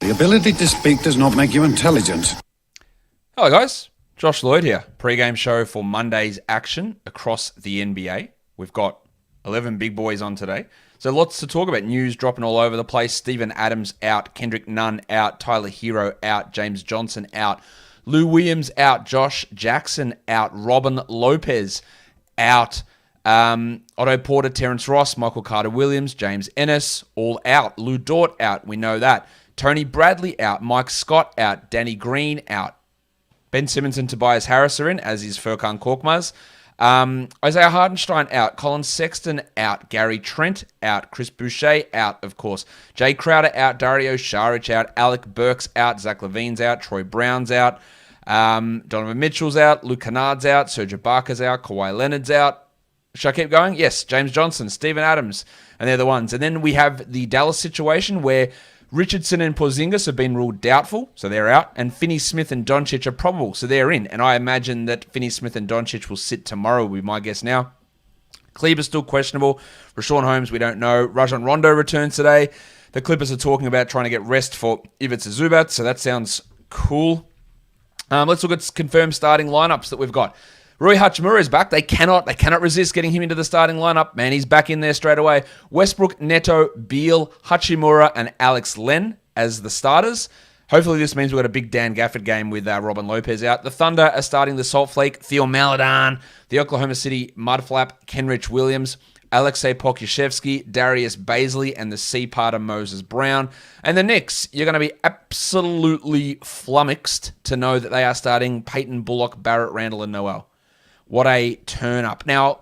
The ability to speak does not make you intelligent. Hello guys, Josh Lloyd here. Pre-game show for Monday's action across the NBA. We've got 11 big boys on today. So lots to talk about. News dropping all over the place. Steven Adams out, Kendrick Nunn out, Tyler Hero out, James Johnson out, Lou Williams out, Josh Jackson out, Robin Lopez out, Otto Porter, Terrence Ross, Michael Carter-Williams, James Ennis, all out. Lou Dort out, we know that. Tony Bradley out, Mike Scott out, Danny Green out. Ben Simmons and Tobias Harris are in, as is Furkan Korkmaz. Isaiah Hardenstein out, Colin Sexton out, Gary Trent out, Chris Boucher out, of course. Jay Crowder out, Dario Saric out, Alec Burks out, Zach LaVine's out, Troy Brown's out, Donovan Mitchell's out, Luke Kennard's out, Serge Ibaka's out, Kawhi Leonard's out. Should I keep going? Yes, James Johnson, Steven Adams, and they're the ones. And then we have the Dallas situation where Richardson and Porzingis have been ruled doubtful, so they're out. And Finney-Smith and Doncic are probable, so they're in. And I imagine that Finney-Smith and Doncic will sit tomorrow, would be my guess now. Kleber's still questionable. Rashawn Holmes, we don't know. Rajon Rondo returns today. The Clippers are talking about trying to get rest for Ivica Zubac, so that sounds cool. Let's look at confirmed starting lineups that we've got. Rui Hachimura is back. They cannot resist getting him into the starting lineup. Man, he's back in there straight away. Westbrook, Neto, Beal, Hachimura, and Alex Len as the starters. Hopefully this means we've got a big Dan Gafford game with Robin Lopez out. The Thunder are starting the Salt Flake, Theo Maledon, the Oklahoma City Mudflap, Kenrich Williams, Alexei Pokusevsky, Darius Baisley, and the C-Parter Moses Brown. And the Knicks, you're going to be absolutely flummoxed to know that they are starting Peyton Bullock, Barrett Randall, and Noel. What a turn up. Now,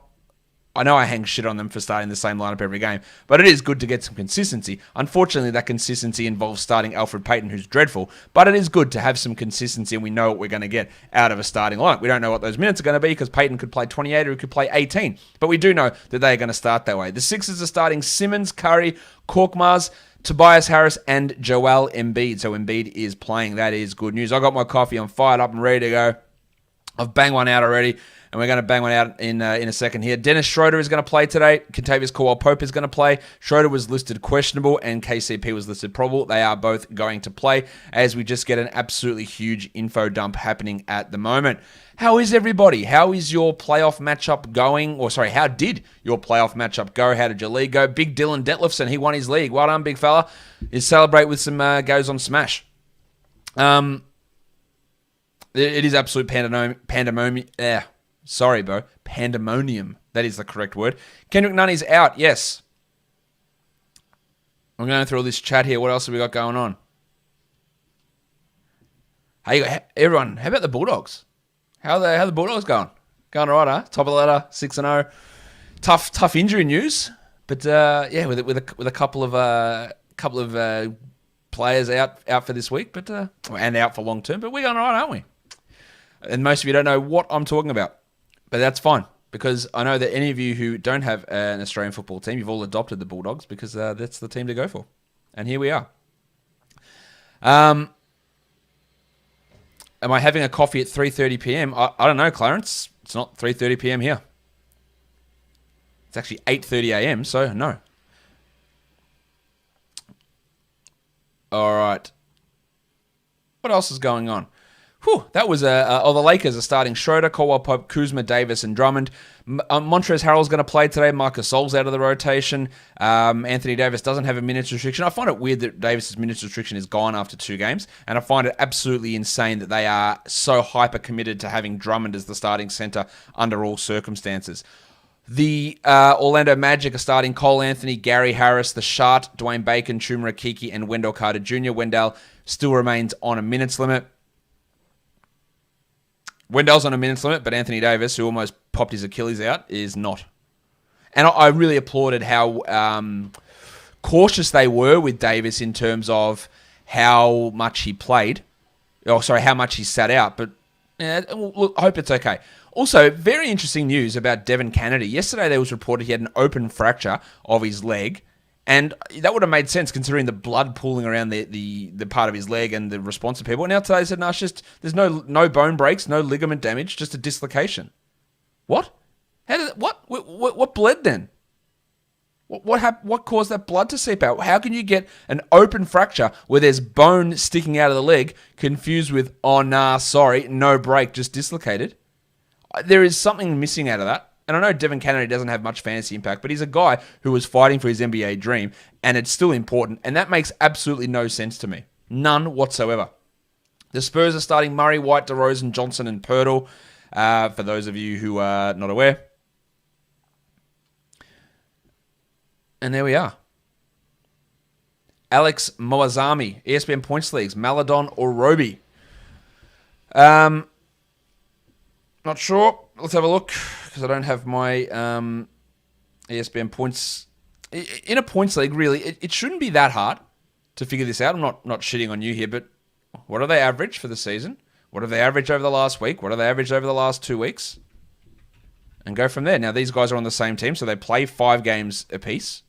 I know I hang shit on them for starting the same lineup every game, but it is good to get some consistency. Unfortunately, that consistency involves starting Alfred Payton, who's dreadful, but it is good to have some consistency and we know what we're going to get out of a starting lineup. We don't know what those minutes are going to be because Payton could play 28 or he could play 18, but we do know that they are going to start that way. The Sixers are starting Simmons, Curry, Korkmaz, Tobias Harris, and Joel Embiid. So Embiid is playing. That is good news. I got my coffee. I'm fired up and ready to go. I've banged one out already, and we're going to bang one out in a second here. Dennis Schroeder is going to play today. Kentavious Caldwell-Pope is going to play. Schroeder was listed questionable, and KCP was listed probable. They are both going to play, as we just get an absolutely huge info dump happening at the moment. How is everybody? How is your playoff matchup going? How did your playoff matchup go? How did your league go? Big Dylan Detlefson, he won his league. Well done, big fella. You celebrate with some goes on Smash. It is absolute pandemonium. Sorry, bro. Pandemonium. That is the correct word. Kendrick Nunn is out. Yes. I'm going through all this chat here. What else have we got going on? Hey, everyone, how about the Bulldogs? How the Bulldogs going? Going all right, huh? Top of the ladder, 6-0. Tough injury news, but with a couple of players out for this week, but and out for long term. But we're going all right, aren't we? And most of you don't know what I'm talking about, but that's fine because I know that any of you who don't have an Australian football team, you've all adopted the Bulldogs because that's the team to go for, and here we are. Am I having a coffee at 3:30 p.m.? I don't know, Clarence. It's not 3:30 p.m. here. It's actually 8:30 a.m., so no. All right. What else is going on? That was the Lakers are starting Schroeder, Caldwell-Pope, Kuzma, Davis, and Drummond. Montrezl Harrell's going to play today. Marcus Gasol's out of the rotation. Anthony Davis doesn't have a minutes restriction. I find it weird that Davis's minutes restriction is gone after 2 games, and I find it absolutely insane that they are so hyper committed to having Drummond as the starting center under all circumstances. The Orlando Magic are starting Cole Anthony, Gary Harris, the Shart, Dwayne Bacon, Chuma Akiki, and Wendell Carter Jr. Wendell still remains on a minutes limit. Wendell's on a minutes limit, but Anthony Davis, who almost popped his Achilles out, is not. And I really applauded how cautious they were with Davis in terms of how much he played. How much he sat out. But I hope it's okay. Also, very interesting news about Devin Kennedy. Yesterday there was reported he had an open fracture of his leg. And that would have made sense considering the blood pooling around the part of his leg and the response of people. Now today they said, no, it's just, there's no bone breaks, no ligament damage, just a dislocation. What? What bled then? What caused that blood to seep out? How can you get an open fracture where there's bone sticking out of the leg confused with, oh, nah, sorry, no break, just dislocated? There is something missing out of that. And I know Devin Kennedy doesn't have much fantasy impact, but he's a guy who was fighting for his NBA dream, and it's still important, and that makes absolutely no sense to me. None whatsoever. The Spurs are starting Murray, White, DeRozan, Johnson, and Pirtle, for those of you who are not aware. And there we are. Alex Moazami, ESPN Points Leagues, Maladon or Roby? Not sure. Let's have a look, because I don't have my ESPN points. In a points league, really, it shouldn't be that hard to figure this out. I'm not shitting on you here, but what do they average for the season? What have they averaged over the last week? What have they averaged over the last 2 weeks? And go from there. Now, these guys are on the same team, so they play 5 games apiece.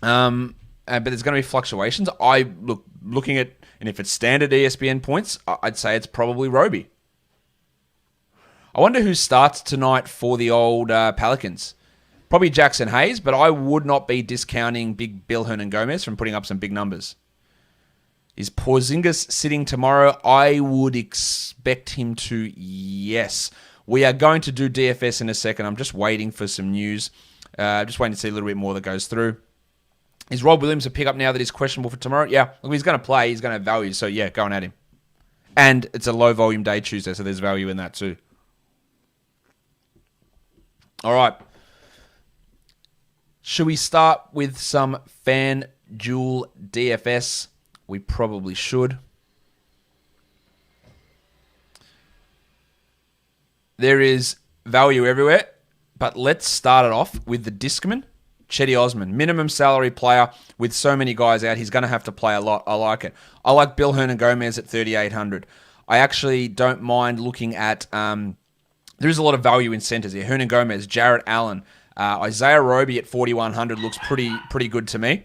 But there's going to be fluctuations. Looking at, and if it's standard ESPN points, I'd say it's probably Roby. I wonder who starts tonight for the old Pelicans. Probably Jackson Hayes, but I would not be discounting big Bill Hernan-Gomez from putting up some big numbers. Is Porzingis sitting tomorrow? I would expect him to, yes. We are going to do DFS in a second. I'm just waiting for some news. Just waiting to see a little bit more that goes through. Is Rob Williams a pickup now that he's questionable for tomorrow? Yeah. Look, he's going to play. He's going to have value. So, yeah, going at him. And it's a low-volume day Tuesday, so there's value in that too. All right. Should we start with some FanDuel DFS? We probably should. There is value everywhere, but let's start it off with the Discman, Chetty Osman. Minimum salary player with so many guys out. He's going to have to play a lot. I like it. I like Bill Hernan-Gomez at 3,800. I actually don't mind looking at... there is a lot of value in centers here. Hernan-Gomez, Jarrett Allen, Isaiah Roby at 4,100 looks pretty good to me.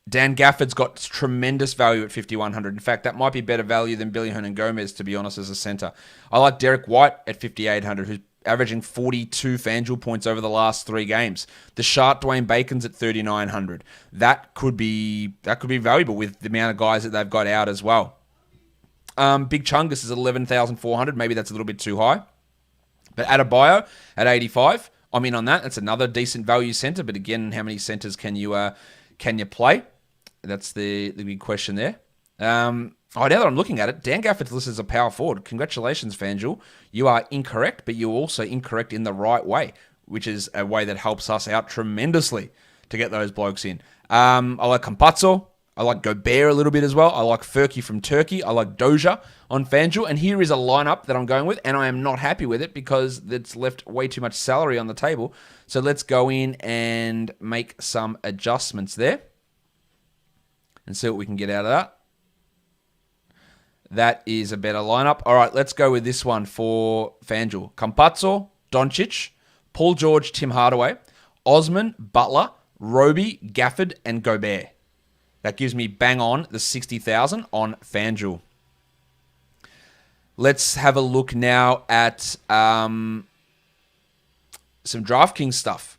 Dan Gafford's got tremendous value at 5,100. In fact, that might be better value than Billy Hernan-Gomez, to be honest, as a center. I like Derek White at 5,800, who's averaging 42 FanDuel points over the last 3 games. The Sharp Dwayne Bacon's at 3,900. That could be valuable with the amount of guys that they've got out as well. Big Chungus is at 11,400. Maybe that's a little bit too high. But Adebayo at 85. I'm in on that. That's another decent value center. But again, how many centers can you play? That's the big question there. Now that I'm looking at it, Dan Gafford's listed as a power forward. Congratulations, FanDuel. You are incorrect, but you're also incorrect in the right way, which is a way that helps us out tremendously to get those blokes in. I like Campazzo. I like Gobert a little bit as well. I like Furky from Turkey. I like Doja on FanDuel. And here is a lineup that I'm going with, and I am not happy with it because it's left way too much salary on the table. So let's go in and make some adjustments there and see what we can get out of that. That is a better lineup. All right, let's go with this one for FanDuel. Campazzo, Doncic, Paul George, Tim Hardaway, Osman, Butler, Roby, Gafford, and Gobert. That gives me bang on the 60,000 on FanDuel. Let's have a look now at some DraftKings stuff.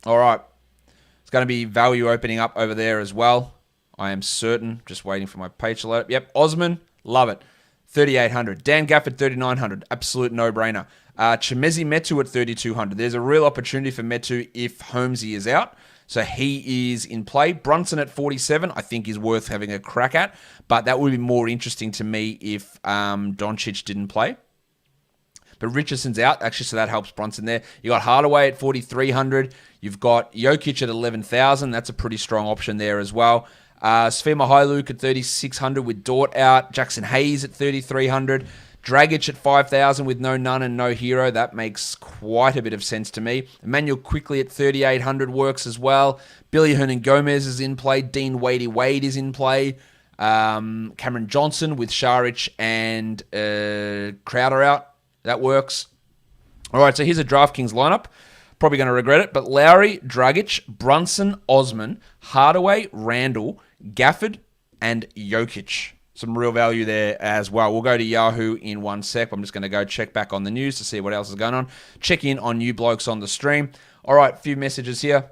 All right. It's going to be value opening up over there as well. I am certain. Just waiting for my page to load up. Yep, Osman, love it. 3,800. Dan Gafford, 3,900. Absolute no-brainer. Chimezi Metu at 3,200. There's a real opportunity for Metu if Holmesy is out. So he is in play. Brunson at 47, I think is worth having a crack at. But that would be more interesting to me if Doncic didn't play. But Richardson's out, actually, so that helps Brunson there. You got Hardaway at 4,300. You've got Jokic at 11,000. That's a pretty strong option there as well. Svi Mykhailiuk at 3,600 with Dort out. Jackson Hayes at 3,300. Dragic at 5,000 with no none and no hero. That makes quite a bit of sense to me. Emmanuel Quickly at 3,800 works as well. Billy Hernan-Gomez is in play. Dean Wade is in play. Cameron Johnson with Šarić and Crowder out. That works. All right, so here's a DraftKings lineup. Probably going to regret it, but Lowry, Dragic, Brunson, Osman, Hardaway, Randall, Gafford, and Jokic. some real value there as well. We'll go to Yahoo in one sec. I'm just going to go check back on the news to see what else is going on. Check in on new blokes on the stream. All right, a few messages here.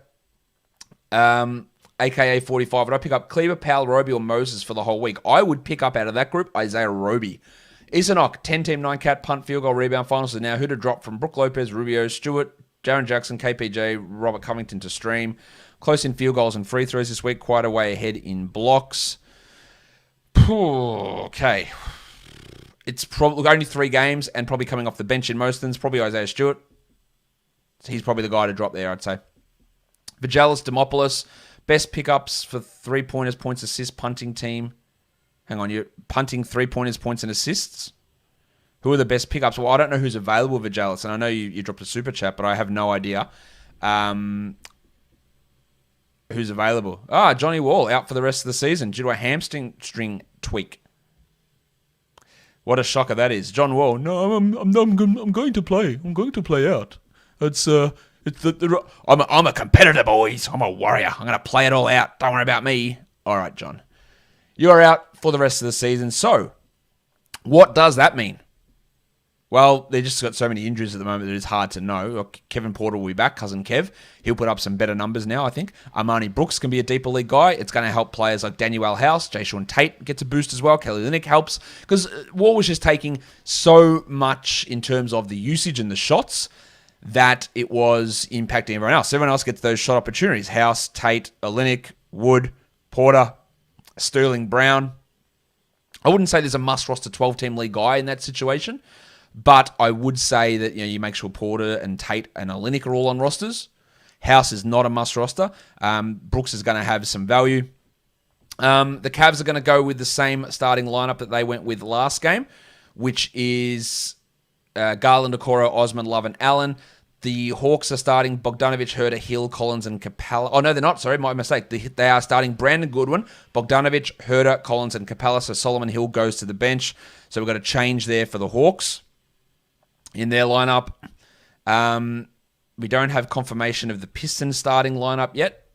AKA 45. Would I pick up Cleaver, Powell, Roby, or Moses for the whole week? I would pick up out of that group Isaiah Roby. Isanok, 10-team, 9-cat, punt, field goal, rebound, finals. So now who to drop from Brook Lopez, Rubio, Stewart, Jaron Jackson, KPJ, Robert Covington to stream. Close in field goals and free throws this week. Quite a way ahead in blocks. Okay. It's probably only 3 games and probably coming off the bench in most things. Probably Isaiah Stewart. He's probably the guy to drop there, I'd say. Vagelis, Demopoulos. Best pickups for 3-pointers, points, assists, punting team. Hang on, you're punting 3-pointers, points, and assists? Who are the best pickups? Well, I don't know who's available, Vagelis, and I know you dropped a super chat, but I have no idea who's available. Johnny Wall, out for the rest of the season due to a hamstring tweak. What a shocker that is. John Wall, no, I'm going to play. I'm going to play out. I'm a competitor, boys. I'm a warrior. I'm going to play it all out. Don't worry about me. All right, John. You are out for the rest of the season. So, what does that mean? Well, they just got so many injuries at the moment that it's hard to know. Kevin Porter will be back, cousin Kev. He'll put up some better numbers now, I think. Armani Brooks can be a deeper league guy. It's going to help players like Daniel House, Jay-Sean Tate gets a boost as well. Kelly Olynyk helps. Because Wall was just taking so much in terms of the usage and the shots that it was impacting everyone else. Everyone else gets those shot opportunities. House, Tate, Olynyk, Wood, Porter, Sterling, Brown. I wouldn't say there's a must-roster 12-team league guy in that situation. But I would say that you make sure Porter and Tate and Olynyk are all on rosters. House is not a must roster. Brooks is going to have some value. The Cavs are going to go with the same starting lineup that they went with last game, which is Garland, Okoro, Osman, Love, and Allen. The Hawks are starting Bogdanovic, Herter, Hill, Collins, and Capella. Oh, no, they're not. Sorry, my mistake. They are starting Brandon Goodwin, Bogdanovic, Herter, Collins, and Capella. So Solomon Hill goes to the bench. So we've got a change there for the Hawks in their lineup. We don't have confirmation of the Pistons starting lineup yet.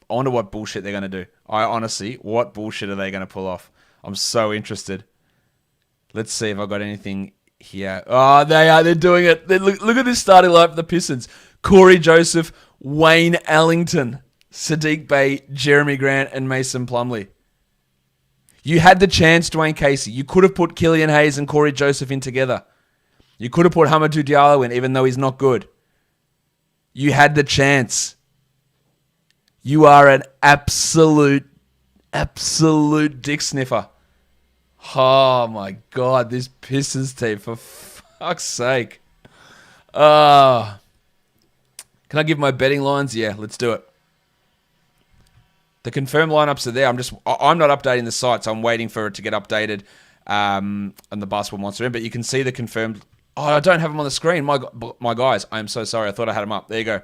I wonder what bullshit they're going to do. What bullshit are they going to pull off? I'm so interested. Let's see if I've got anything here. Oh, they are. They're doing it. Look at this starting lineup for the Pistons. Corey Joseph, Wayne Ellington, Sadiq Bey, Jeremy Grant, and Mason Plumlee. You had the chance, Dwayne Casey. You could have put Killian Hayes and Corey Joseph in together. You could have put Hamidou Diallo in, even though he's not good. You had the chance. You are an absolute dick sniffer. Oh, my God. This Pistons team, for fuck's sake. Can I give my betting lines? Yeah, let's do it. The confirmed lineups are there. I'm not updating the site, so I'm waiting for it to get updated on the Basketball Monster end. But you can see the confirmed. Oh, I don't have them on the screen. My guys, I am so sorry. I thought I had them up. There you go.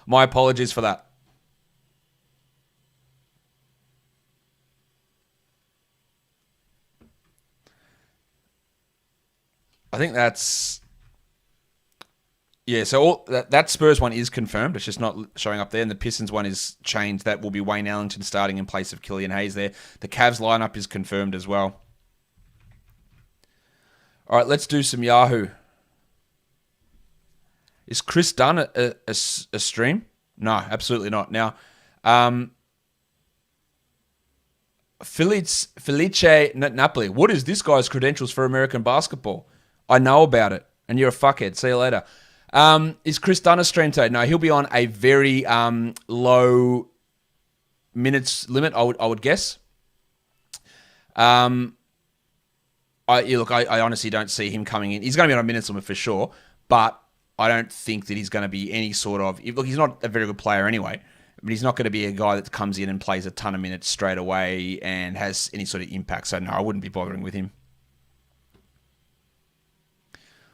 My apologies for that. I think that's... Yeah, so that Spurs one is confirmed. It's just not showing up there. And the Pistons one is changed. That will be Wayne Ellington starting in place of Killian Hayes there. The Cavs lineup is confirmed as well. All right, let's do some Yahoo. Is Chris Dunn a stream? No, absolutely not. Now, Felice Napoli. What is this guy's credentials for American basketball? I know about it, and you're a fuckhead. See you later. Is Chris Dunn a stream today? No, he'll be on a very low minutes limit, I would guess. I honestly don't see him coming in. He's going to be on a minutes limit for sure, but I don't think that he's going to be any sort of... Look, he's not a very good player anyway, but he's not going to be a guy that comes in and plays a ton of minutes straight away and has any sort of impact. So no, I wouldn't be bothering with him.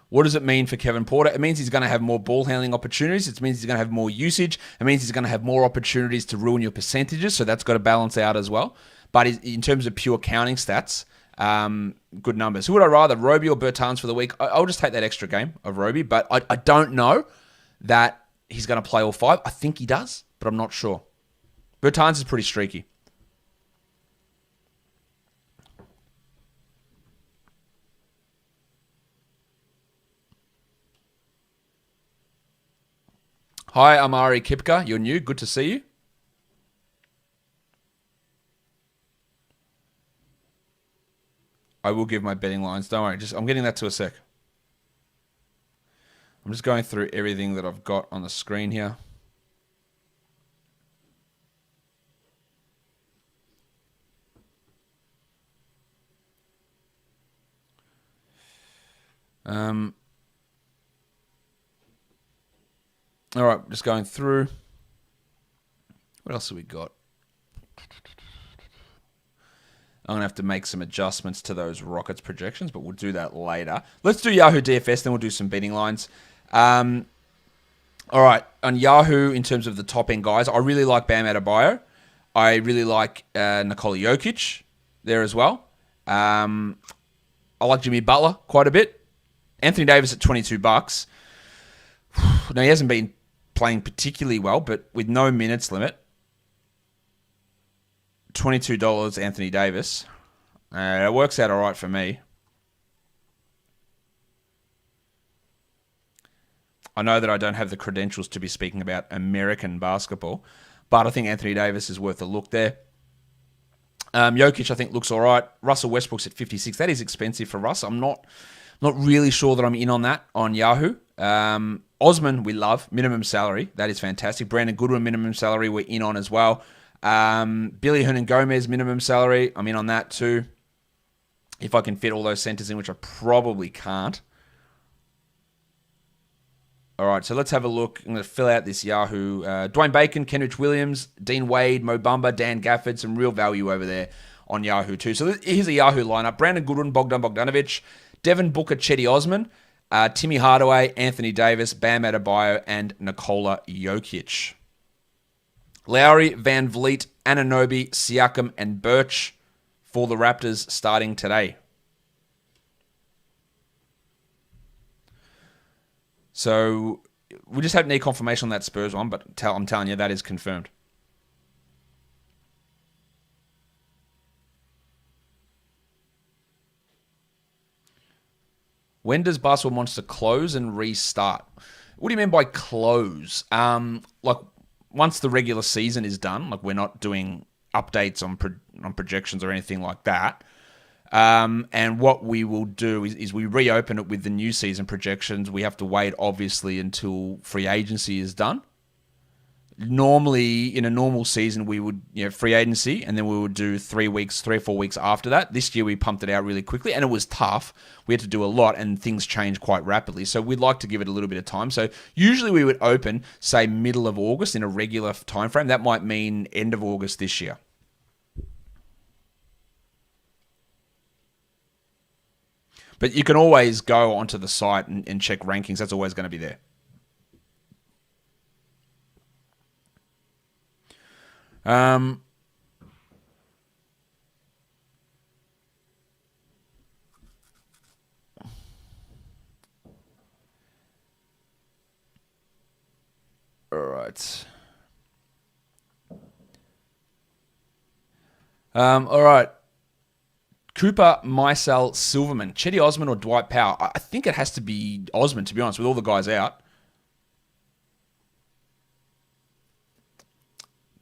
What does it mean for Kevin Porter? It means he's going to have more ball handling opportunities. It means he's going to have more usage. It means he's going to have more opportunities to ruin your percentages, so that's got to balance out as well. But in terms of pure counting stats... good numbers. Who would I rather, Roby or Bertans for the week? I'll just take that extra game of Roby, but I don't know that he's going to play all 5. I think he does, but I'm not sure. Bertans is pretty streaky. Hi, Amari Kipka. You're new. Good to see you. I will give my betting lines. Don't worry. I'm getting that to a sec. I'm just going through everything that I've got on the screen here. All right, just going through. What else have we got? I'm going to have to make some adjustments to those Rockets projections, but we'll do that later. Let's do Yahoo Dfs, then we'll do some betting lines. All right, on Yahoo, in terms of the top-end guys, I really like Bam Adebayo. I really like Nikola Jokic there as well. I like Jimmy Butler quite a bit. Anthony Davis at $22. Now, he hasn't been playing particularly well, but with no minutes limit, $22 Anthony Davis. It works out all right for me. I know that I don't have the credentials to be speaking about American basketball, but I think Anthony Davis is worth a look there. Jokic, I think, looks all right. Russell Westbrook's at 56. That is expensive for Russ. I'm not really sure that I'm in on that on Yahoo. Osman, we love. Minimum salary. That is fantastic. Brandon Goodwin, minimum salary, we're in on as well. Billy Hernan-Gomez, minimum salary. I'm in on that too. If I can fit all those centers in, which I probably can't. All right, so let's have a look. I'm going to fill out this Yahoo. Dwayne Bacon, Kenrich Williams, Dean Wade, Mo Bamba, Dan Gafford. Some real value over there on Yahoo too. So here's a Yahoo lineup. Brandon Goodwin, Bogdan Bogdanovic, Devin Booker, Chetty Osman, Timmy Hardaway, Anthony Davis, Bam Adebayo, and Nikola Jokic. Lowry, Van Vliet, Anunoby, Siakam, and Birch for the Raptors starting today. So we just need confirmation on that Spurs one, but I'm telling you, that is confirmed. When does Basketball Monster close and restart? What do you mean by close? Like once the regular season is done, like we're not doing updates on projections or anything like that. And what we will do is we reopen it with the new season projections. We have to wait, obviously, until free agency is done. Normally, in a normal season, we would, free agency, and then we would do 3 or 4 weeks after that. This year, we pumped it out really quickly, and it was tough. We had to do a lot, and things changed quite rapidly. So we'd like to give it a little bit of time. So usually we would open, say, middle of August in a regular time frame. That might mean end of August this year. But you can always go onto the site and check rankings. That's always going to be there. All right. All right. Cooper, Micel, Silverman, Chetty Osman or Dwight Powell? I think it has to be Osman, to be honest, with all the guys out.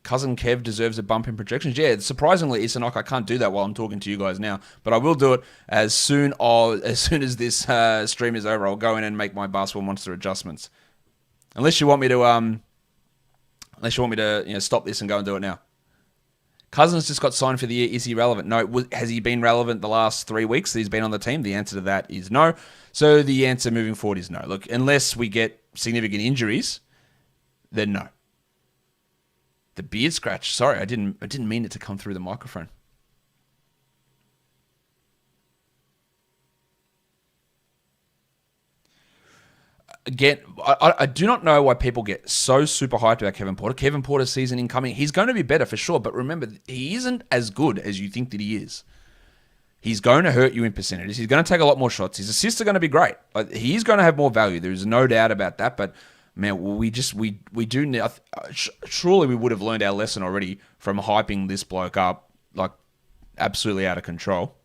Cousin Kev deserves a bump in projections. Yeah, surprisingly, Isanok, I can't do that while I'm talking to you guys now, but I will do it as soon as this stream is over. I'll go in and make my Basketball Monster adjustments. Unless you want me to stop this and go and do it now. Cousins just got signed for the year. Is he relevant? No. Has he been relevant the last 3 weeks that he's been on the team? The answer to that is no. So the answer moving forward is no. Look, unless we get significant injuries, then no. The beard scratch. Sorry, I didn't mean it to come through the microphone. Again, I do not know why people get so super hyped about Kevin Porter. Kevin Porter's season incoming. He's going to be better for sure, but remember, he isn't as good as you think that he is. He's going to hurt you in percentages. He's going to take a lot more shots. His assists are going to be great. He's going to have more value. There is no doubt about that, but man, we do now. Surely we would have learned our lesson already from hyping this bloke up like absolutely out of control.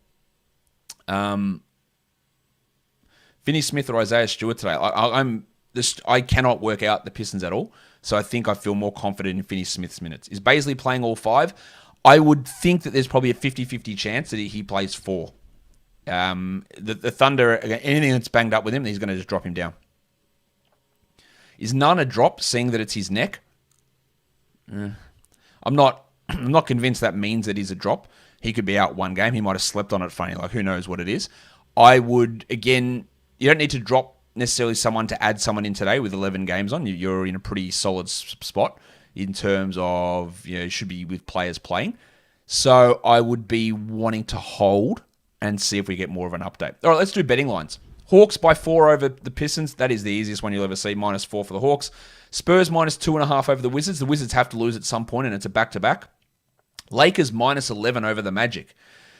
Vinnie Smith or Isaiah Stewart today. I cannot work out the Pistons at all. So I think I feel more confident in Finney Smith's minutes. Is Baisley playing all 5? I would think that there's probably a 50-50 chance that he plays 4. The Thunder, anything that's banged up with him, he's going to just drop him down. Is Nunn a drop, seeing that it's his neck? I'm not convinced that means that he's a drop. He could be out one game. He might have slept on it funny. Like, who knows what it is. I would, again, you don't need to drop necessarily someone to add someone in today with 11 games on. You're in a pretty solid spot in terms of, you should be with players playing. So I would be wanting to hold and see if we get more of an update. All right, let's do betting lines. Hawks by 4 over the Pistons. That is the easiest one you'll ever see. -4 for the Hawks. Spurs -2.5 over the Wizards. The Wizards have to lose at some point, and it's a back-to-back. Lakers -11 over the Magic.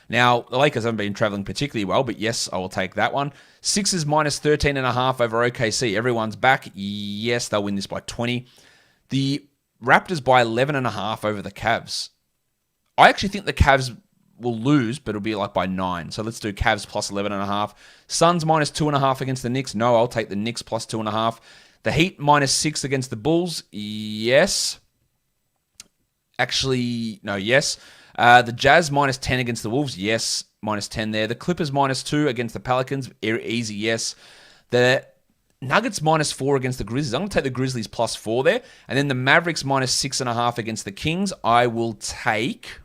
Now, the Lakers haven't been traveling particularly well, but yes, I will take that one. Sixers -13.5 over OKC. Everyone's back. Yes, they'll win this by 20. The Raptors by 11.5 over the Cavs. I actually think the Cavs will lose, but it'll be like by 9. So let's do Cavs plus 11.5. Suns -2.5 against the Knicks. No, I'll take the Knicks plus 2.5. The Heat -6 against the Bulls. Yes. Actually, no, yes. The Jazz -10 against the Wolves. Yes, -10 there. The Clippers -2 against the Pelicans. Easy, yes. The Nuggets -4 against the Grizzlies. I'm going to take the Grizzlies +4 there. And then the Mavericks -6.5 against the Kings. I will take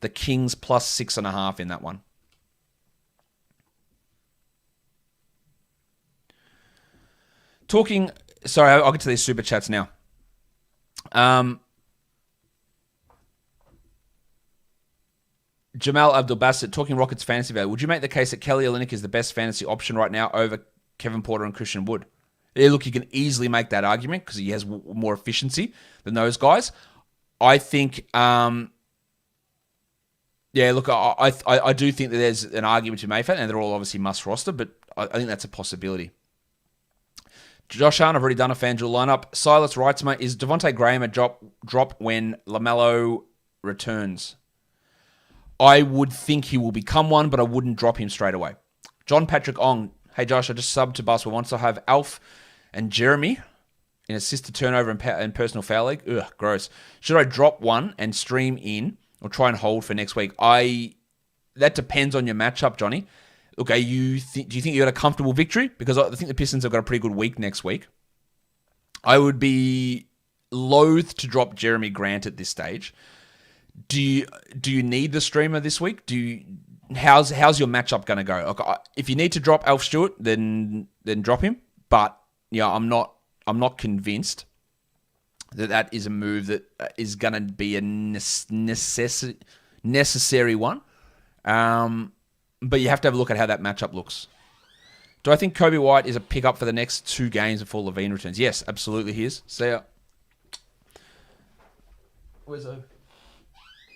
the Kings +6.5 in that one. Sorry, I'll get to these super chats now. Jamal Abdul-Bassett, talking Rockets fantasy value. Would you make the case that Kelly Olynyk is the best fantasy option right now over Kevin Porter and Christian Wood? Yeah, look, you can easily make that argument because he has more efficiency than those guys. I think, I do think that there's an argument to be made for that, and they're all obviously must roster, but I think that's a possibility. Josh Hahn, I've already done a FanDuel lineup. Silas Reitzma, is Devontae Graham a drop when LaMelo returns? I would think he will become one, but I wouldn't drop him straight away. John Patrick Ong, hey Josh, I just subbed to Basketball Wants to have Alf and Jeremy in assist to turnover and personal foul league. Ugh, gross. Should I drop one and stream in or try and hold for next week? That depends on your matchup, Johnny. Okay, do you think you got a comfortable victory? Because I think the Pistons have got a pretty good week next week. I would be loath to drop Jeremy Grant at this stage. Do you need the streamer this week? How's your matchup going to go? Okay, if you need to drop Alf Stewart, then drop him. But yeah, I'm not convinced that is a move that is going to be a necessary one. But you have to have a look at how that matchup looks. Do I think Kobe White is a pickup for the next 2 games before Levine returns? Yes, absolutely he is. See ya. Where's Obi?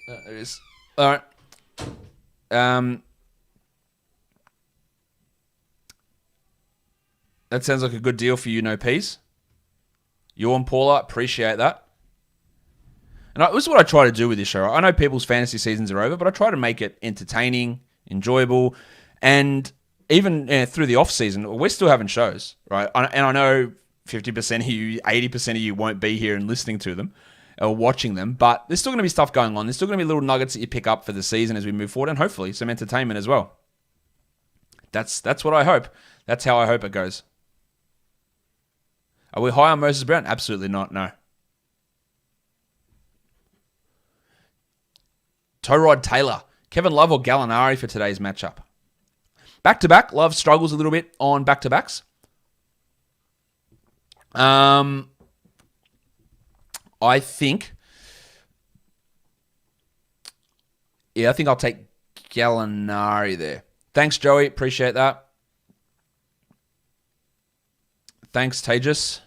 There it is. All right. That sounds like a good deal for you, no peas. You and Paula, appreciate that. And this is what I try to do with this show. I know people's fantasy seasons are over, but I try to make it entertaining, enjoyable, and even through the off season, we're still having shows, right? And I know 50% of you, 80% of you won't be here and listening to them or watching them, but there's still going to be stuff going on. There's still going to be little nuggets that you pick up for the season as we move forward, and hopefully some entertainment as well. That's what I hope. That's how I hope it goes. Are we high on Moses Brown? Absolutely not, no. Tyrod Taylor. Kevin Love or Gallinari for today's matchup? Back-to-back. Love struggles a little bit on back-to-backs. I think I'll take Gallinari there. Thanks, Joey. Appreciate that. Thanks, Tejas.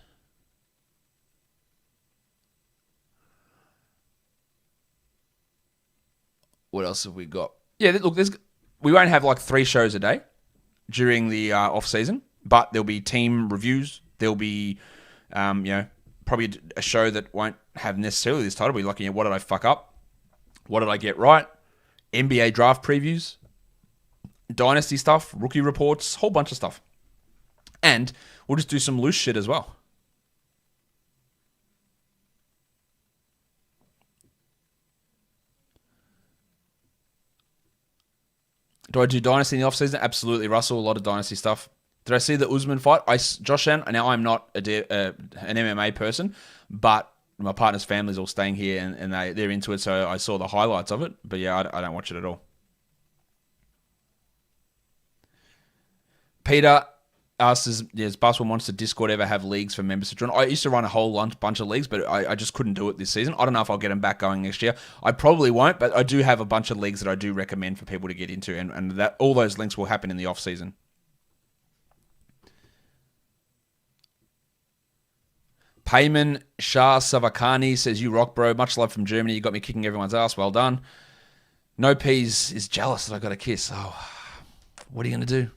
What else have we got? Yeah, look, we won't have like 3 shows a day during the off season, but there'll be team reviews. There'll be, probably a show that won't have necessarily this title. We'll be looking at what did I fuck up, what did I get right, NBA draft previews, dynasty stuff, rookie reports, whole bunch of stuff, and we'll just do some loose shit as well. Do I do Dynasty in the offseason? Absolutely, Russell. A lot of Dynasty stuff. Did I see the Usman fight? Josh Allen, now I'm not an MMA person, but my partner's family's all staying here and they're into it, so I saw the highlights of it. But yeah, I don't watch it at all. Peter asks, does Basketball Monster Discord ever have leagues for members to join? I used to run a whole bunch of leagues, but I just couldn't do it this season. I don't know if I'll get them back going next year. I probably won't, but I do have a bunch of leagues that I do recommend for people to get into, and that all those links will happen in the off-season. Payman Shah Savakani says, you rock, bro. Much love from Germany. You got me kicking everyone's ass. Well done. No Peas is jealous that I got a kiss. Oh, what are you going to do?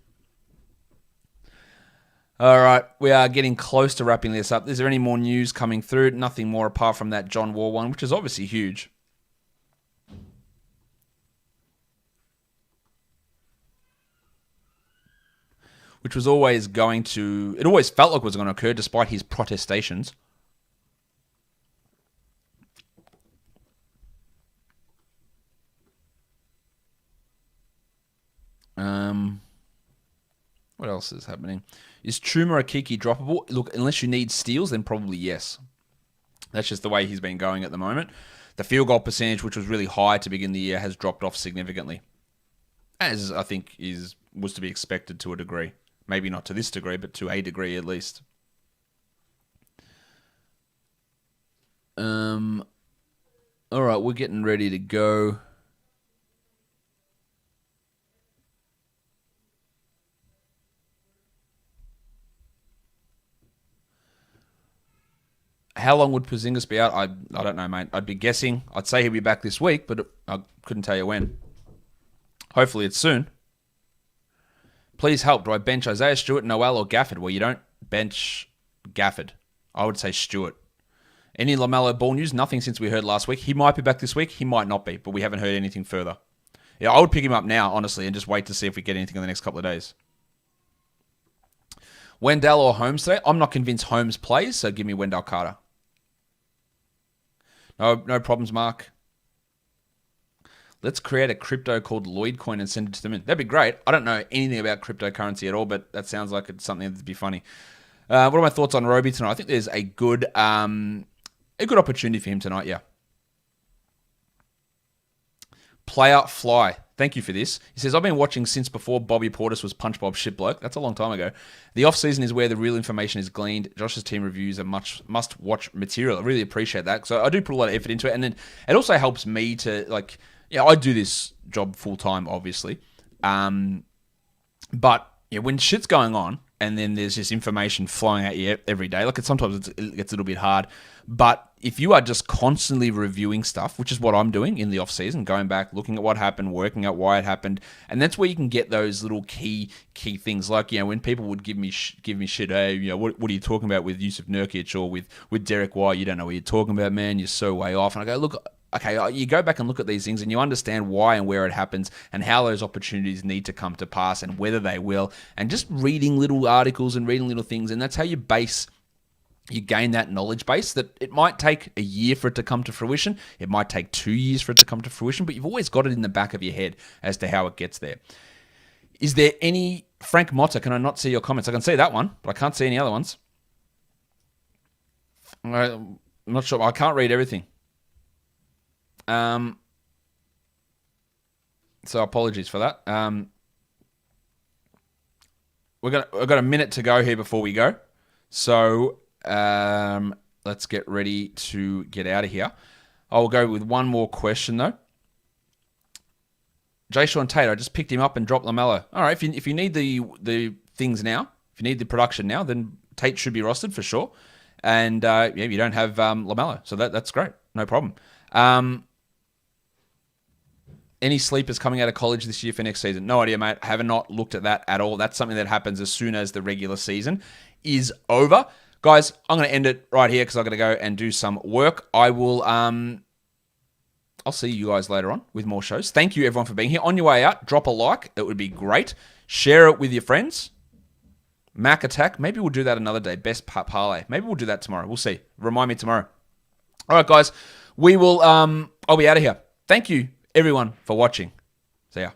All right, we are getting close to wrapping this up. Is there any more news coming through? Nothing more apart from that John Wall one, which is obviously huge. Which was always going to... It always felt like it was going to occur despite his protestations. What else is happening? Is Chuma Akiki droppable? Look, unless you need steals, then probably yes. That's just the way he's been going at the moment. The field goal percentage, which was really high to begin the year, has dropped off significantly. As I think was to be expected to a degree. Maybe not to this degree, but to a degree at least. All right, we're getting ready to go. How long would Porzingis be out? I don't know, mate. I'd be guessing. I'd say he'll be back this week, but I couldn't tell you when. Hopefully it's soon. Please help. Do I bench Isaiah Stewart, Noel, or Gafford? Well, you don't bench Gafford. I would say Stewart. Any LaMelo Ball news? Nothing since we heard last week. He might be back this week. He might not be, but we haven't heard anything further. Yeah, I would pick him up now, honestly, and just wait to see if we get anything in the next couple of days. Wendell or Holmes today? I'm not convinced Holmes plays, so give me Wendell Carter. No problems, Mark. Let's create a crypto called Lloyd coin and send it to them in. That'd be great. I don't know anything about cryptocurrency at all, but that sounds like it's something that'd be funny. What are my thoughts on Roby tonight? I think there's a good opportunity for him tonight, yeah. Player Fly. Thank you for this. He says, I've been watching since before Bobby Portis was Punch Bob Shitbloke. That's a long time ago. The off-season is where the real information is gleaned. Josh's team reviews are much must-watch material. I really appreciate that. So I do put a lot of effort into it. And then it also helps me to, like, yeah, I do this job full-time, obviously. But yeah, when shit's going on, and then there's just information flowing at you every day. Like, sometimes it gets a little bit hard. But if you are just constantly reviewing stuff, which is what I'm doing in the off-season, going back, looking at what happened, working out why it happened, and that's where you can get those little key things. Like, you know, when people would give me shit, hey, you know, what are you talking about with Yusuf Nurkic or with Derek White? You don't know what you're talking about, man. You're so way off. And I go, look, okay, you go back and look at these things and you understand why and where it happens and how those opportunities need to come to pass and whether they will. And just reading little articles and reading little things. And that's how you gain that knowledge base that it might take a year for it to come to fruition. It might take 2 years for it to come to fruition, but you've always got it in the back of your head as to how it gets there. Is there any... Frank Motta, can I not see your comments? I can see that one, but I can't see any other ones. I'm not sure. I can't read everything. So apologies for that. We've got a minute to go here before we go. So let's get ready to get out of here. I will go with one more question though. Jay Sean Tate, I just picked him up and dropped LaMelo. All right, if you need the things now, if you need the production now, then Tate should be rostered for sure. And yeah, you don't have LaMelo, so that's great, no problem. Any sleepers coming out of college this year for next season? No idea, mate. I have not looked at that at all. That's something that happens as soon as the regular season is over. Guys, I'm going to end it right here because I'm going to go and do some work. I will... I'll see you guys later on with more shows. Thank you, everyone, for being here. On your way out, drop a like. It would be great. Share it with your friends. Mac Attack. Maybe we'll do that another day. Best parlay. Maybe we'll do that tomorrow. We'll see. Remind me tomorrow. All right, guys. We will... I'll be out of here. Thank you, everyone, for watching. See ya.